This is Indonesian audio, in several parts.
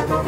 Shalom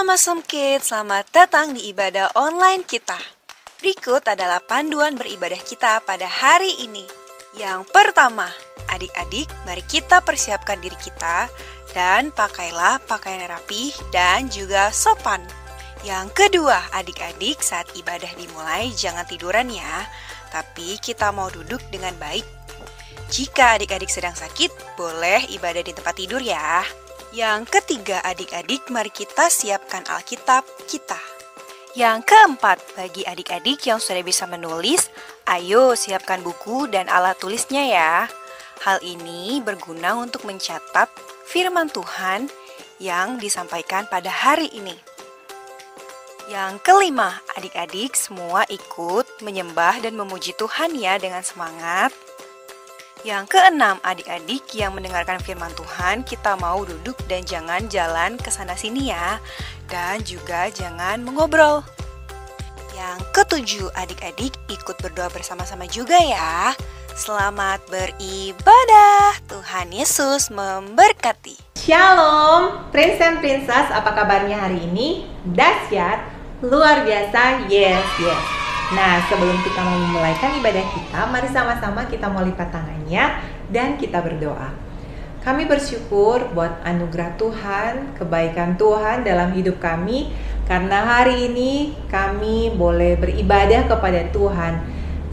Awesome Kids, selamat datang di ibadah online kita. Berikut adalah panduan beribadah kita pada hari ini. Yang pertama, adik-adik, mari kita persiapkan diri kita dan pakailah pakaian rapi dan juga sopan. Yang kedua, adik-adik, saat ibadah dimulai jangan tiduran ya, tapi kita mau duduk dengan baik. Jika adik-adik sedang sakit, boleh ibadah di tempat tidur ya. Yang ketiga, adik-adik, mari kita siapkan Alkitab kita. Yang keempat, bagi adik-adik yang sudah bisa menulis, ayo siapkan buku dan alat tulisnya ya. Hal ini berguna untuk mencatat firman Tuhan yang disampaikan pada hari ini. Yang kelima, adik-adik semua ikut menyembah dan memuji Tuhan ya dengan semangat. Yang keenam, adik-adik yang mendengarkan firman Tuhan, kita mau duduk dan jangan jalan ke sana sini ya. Dan juga jangan mengobrol. Yang ketujuh, adik-adik ikut berdoa bersama-sama juga ya. Selamat beribadah. Tuhan Yesus memberkati. Shalom, Prince and Princess, apa kabarnya hari ini? Dahsyat, luar biasa, yes. Nah, sebelum kita mau memulaikan ibadah kita, mari sama-sama kita mau lipat tangannya dan kita berdoa. Kami bersyukur buat anugerah Tuhan, kebaikan Tuhan dalam hidup kami, karena hari ini kami boleh beribadah kepada Tuhan.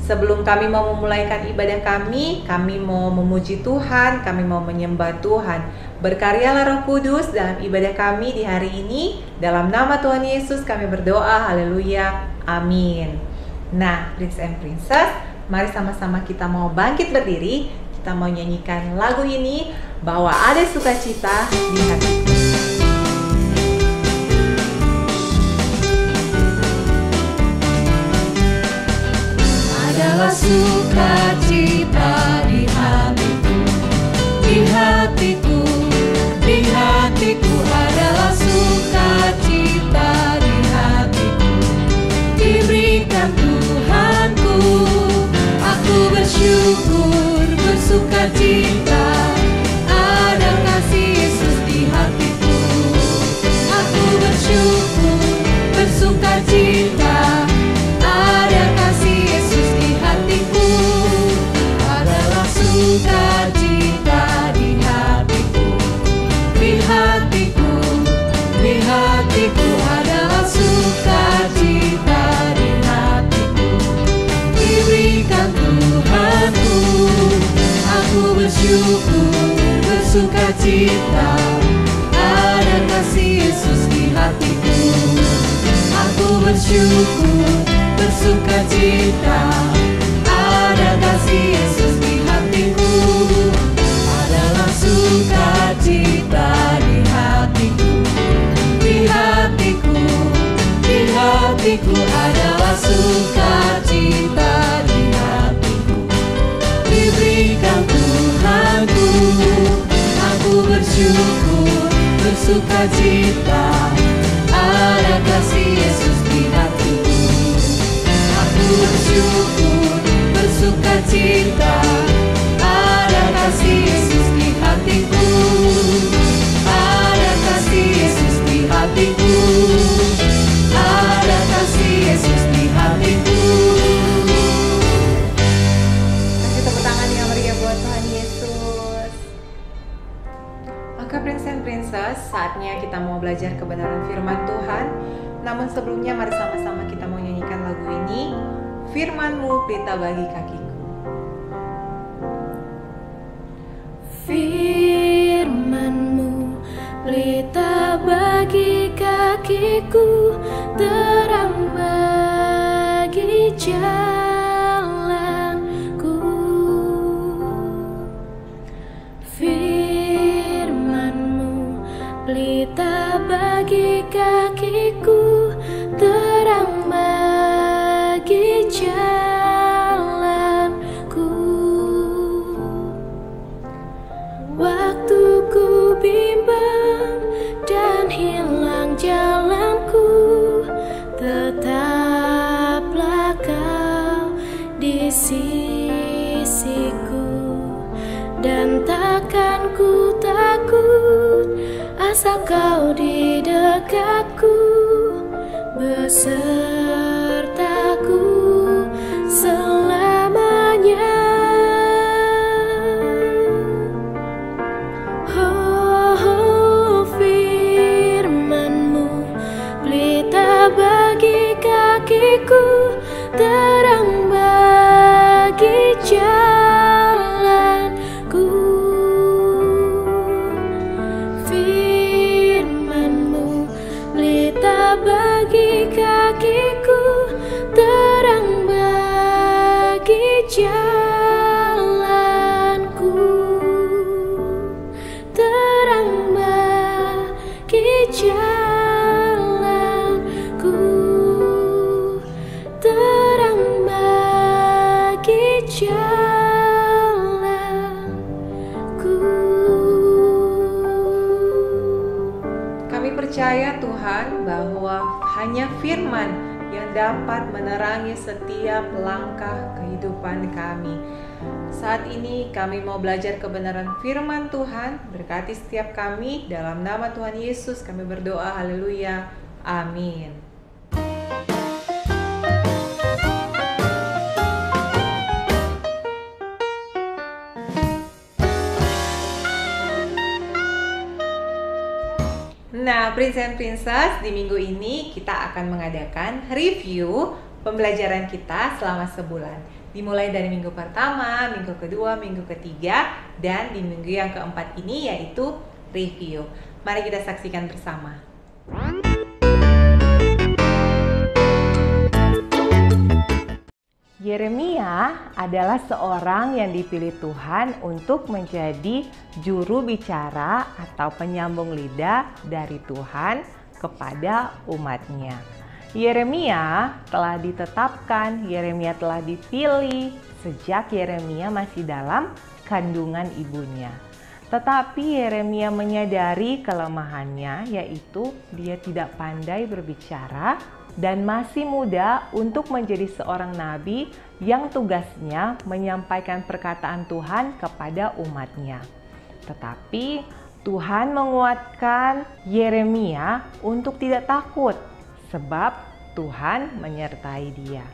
Sebelum kami mau memulaikan ibadah kami mau memuji Tuhan, kami mau menyembah Tuhan. Berkaryalah Roh Kudus dalam ibadah kami di hari ini. Dalam nama Tuhan Yesus kami berdoa, haleluya, amin. Nah, Prince and Princess, mari sama-sama kita mau bangkit berdiri. Kita mau nyanyikan lagu ini, bahwa ada sukacita di hatiku. Adalah sukacita di hatiku, di hatiku, di hatiku adalah sukacita di hatiku, diberikan Tuhanku. Aku bersyukur, bersukacita, ada kasih Yesus di hatiku. Aku bersyukur, bersukacita, ada kasih Yesus di hatiku. Adalah sukacita di hatiku, di hatiku, di hatiku adalah sukacita di hatiku, diberikan Tuhanku. Aku bersyukur, bersukacita, ada kasih Yesus di hatiku. Aku bersyukur, bersukacita, ada kasih Yesus di hatiku. Adalah sukacita di hatiku, di hatiku, di hatiku adalah sukacita di hatiku, diberikan Tuhanku. Aku bersyukur, bersukacita, ada kasih Yesus di hatiku. Aku bersyukur, bersukacita, ada kasih Yesus di hatiku. Ada kasih Yesus di hatiku, ada kasih Yesus di hatiku. Kasih tepuk tangan yang meriah buat Tuhan Yesus. Maka Prince and Princess, saatnya kita mau belajar kebenaran firman Tuhan. Namun sebelumnya mari sama-sama kita mau nyanyikan lagu ini, Firman-Mu pelita bagi kakiku. Firman-Mu pelita bagi kakiku, terang bagi jalanku. Firman-Mu pelita bagi kakiku, terang bagi jalanku. Waktu ku bimbang dan hilang jalanku, tetaplah Kau di sisiku. dan takkan ku takut asal kau di dekatku besertaku selamanya. Oh, firman-Mu pelita bagi kakiku, terang bagi jalanku. Firman-Mu pelita bagi kakiku, terang bagi jalanku, terang bagi jalanku, terang bagi jalanku. Kami percaya Tuhan bahwa hanya firman yang dapat menerangi setiap langkah kehidupan kami. Saat ini kami mau belajar kebenaran firman Tuhan. Berkati setiap kami, dalam nama Tuhan Yesus kami berdoa, haleluya, amin. Nah, Prince and Princess, di minggu ini kita akan mengadakan review pembelajaran kita selama sebulan. Dimulai dari minggu pertama, minggu kedua, minggu ketiga, dan di minggu yang keempat ini yaitu review. Mari kita saksikan bersama. Yeremia adalah seorang yang dipilih Tuhan untuk menjadi juru bicara atau penyambung lidah dari Tuhan kepada umatnya. Yeremia telah ditetapkan, Yeremia telah dipilih sejak Yeremia masih dalam kandungan ibunya. Tetapi Yeremia menyadari kelemahannya, yaitu dia tidak pandai berbicara dan masih muda untuk menjadi seorang nabi yang tugasnya menyampaikan perkataan Tuhan kepada umatnya. Tetapi Tuhan menguatkan Yeremia untuk tidak takut, sebab Tuhan menyertai dia.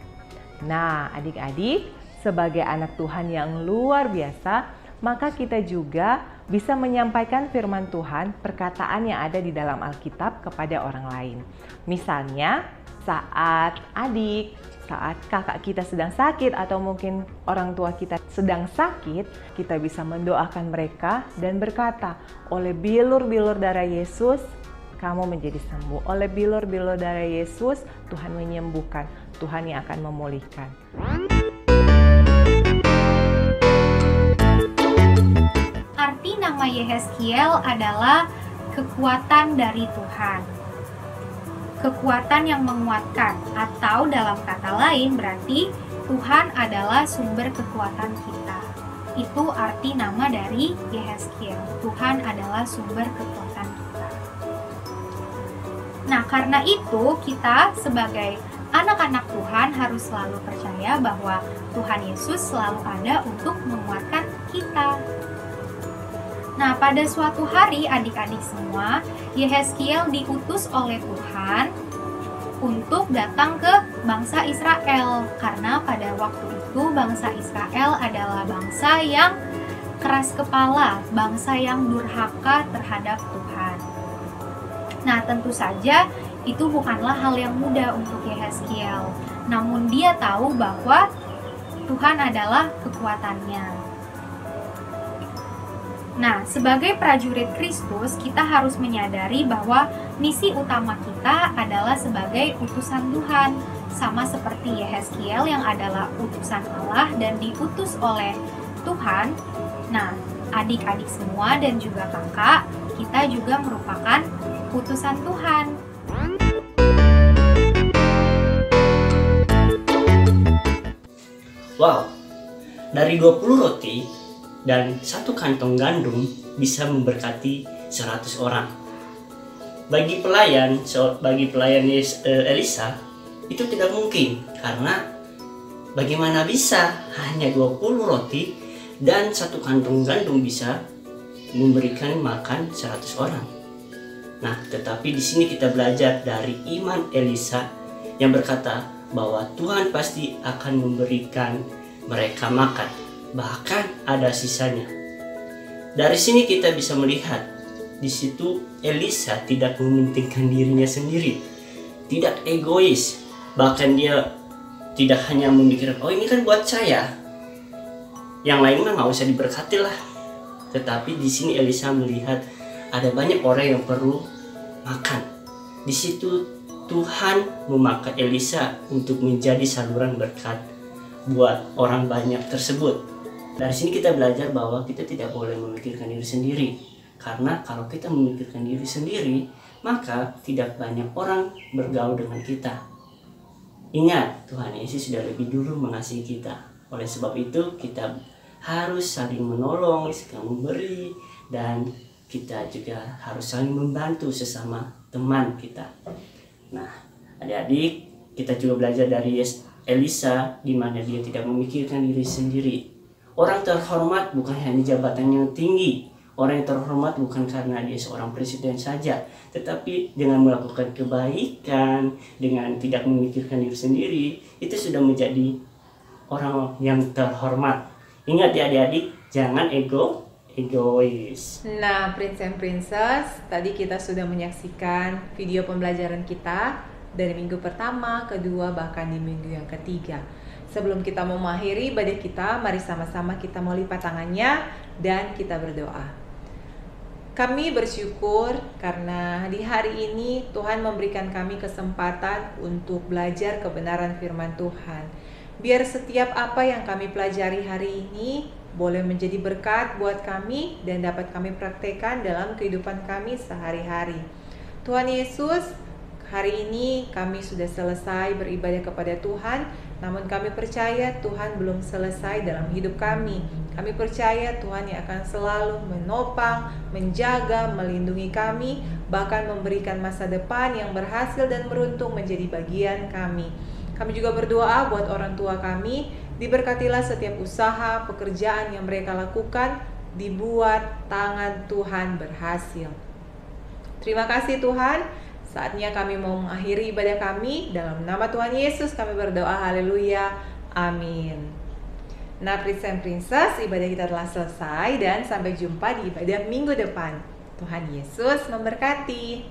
Nah, adik-adik, sebagai anak Tuhan yang luar biasa, maka kita juga bisa menyampaikan firman Tuhan, perkataan yang ada di dalam Alkitab kepada orang lain. Misalnya, saat kakak kita sedang sakit atau mungkin orang tua kita sedang sakit, kita bisa mendoakan mereka dan berkata, oleh bilur-bilur darah Yesus, kamu menjadi sembuh. Oleh bilur-bilur darah Yesus, Tuhan menyembuhkan. Tuhan yang akan memulihkan. Arti nama Yehezkiel adalah kekuatan dari Tuhan. Kekuatan yang menguatkan, atau dalam kata lain berarti Tuhan adalah sumber kekuatan kita. Itu arti nama dari Yehezkiel. Tuhan adalah sumber kekuatan kita. Nah, karena itu kita sebagai anak-anak Tuhan harus selalu percaya bahwa Tuhan Yesus selalu ada untuk menguatkan kita. Nah, pada suatu hari adik-adik semua, Yehezkiel diutus oleh Tuhan untuk datang ke bangsa Israel. Karena pada waktu itu bangsa Israel adalah bangsa yang keras kepala, bangsa yang durhaka terhadap Tuhan. Nah, tentu saja itu bukanlah hal yang mudah untuk Yehezkiel. Namun dia tahu bahwa Tuhan adalah kekuatannya. Nah, sebagai prajurit Kristus, kita harus menyadari bahwa misi utama kita adalah sebagai utusan Tuhan. Sama seperti Yehezkiel yang adalah utusan Allah dan diutus oleh Tuhan. Nah, adik-adik semua dan juga kakak, kita juga merupakan utusan Tuhan. Wow, dari 20 roti dan 1 kantong gandum bisa memberkati 100 orang. Bagi pelayan Elisa itu tidak mungkin, karena bagaimana bisa hanya 20 roti dan satu kantong gandum bisa memberikan makan 100 orang. Nah, tetapi di sini kita belajar dari iman Elisa yang berkata bahwa Tuhan pasti akan memberikan mereka makan, bahkan ada sisanya. Dari sini kita bisa melihat di situ Elisa tidak mementingkan dirinya sendiri, tidak egois, bahkan dia tidak hanya memikirkan, oh ini kan buat saya, yang lain mah nggak usah diberkati lah. Tetapi di sini Elisa melihat ada banyak orang yang perlu makan. Di situ Tuhan memakai Elisa untuk menjadi saluran berkat buat orang banyak tersebut. Dari sini kita belajar bahwa kita tidak boleh memikirkan diri sendiri. Karena kalau kita memikirkan diri sendiri, maka tidak banyak orang bergaul dengan kita. Ingat, Tuhan Yesus sudah lebih dulu mengasihi kita. Oleh sebab itu, kita harus saling menolong, saling memberi, dan kita juga harus saling membantu sesama teman kita. Nah, adik-adik, kita juga belajar dari Elisa, di mana dia tidak memikirkan diri sendiri. Orang terhormat bukan hanya jabatan yang tinggi. Orang yang terhormat bukan karena dia seorang presiden saja, tetapi dengan melakukan kebaikan, dengan tidak memikirkan diri sendiri, itu sudah menjadi orang yang terhormat. Ingat ya adik-adik, jangan egois. Nah, Prince and Princess, tadi kita sudah menyaksikan video pembelajaran kita dari minggu pertama, kedua, bahkan di minggu yang ketiga. Sebelum kita mengakhiri ibadah kita, mari sama-sama kita mau lipat tangannya dan kita berdoa. Kami bersyukur karena di hari ini Tuhan memberikan kami kesempatan untuk belajar kebenaran firman Tuhan. Biar setiap apa yang kami pelajari hari ini boleh menjadi berkat buat kami dan dapat kami praktekkan dalam kehidupan kami sehari-hari. Tuhan Yesus, hari ini kami sudah selesai beribadah kepada Tuhan, namun kami percaya Tuhan belum selesai dalam hidup kami. Kami percaya Tuhan yang akan selalu menopang, menjaga, melindungi kami, bahkan memberikan masa depan yang berhasil dan beruntung menjadi bagian kami. Kami juga berdoa buat orang tua kami, diberkatilah setiap usaha, pekerjaan yang mereka lakukan, dibuat tangan Tuhan berhasil. Terima kasih Tuhan, saatnya kami mau mengakhiri ibadah kami, dalam nama Tuhan Yesus kami berdoa, haleluya, amin. Nah Prince and Princess, ibadah kita telah selesai dan sampai jumpa di ibadah minggu depan. Tuhan Yesus memberkati.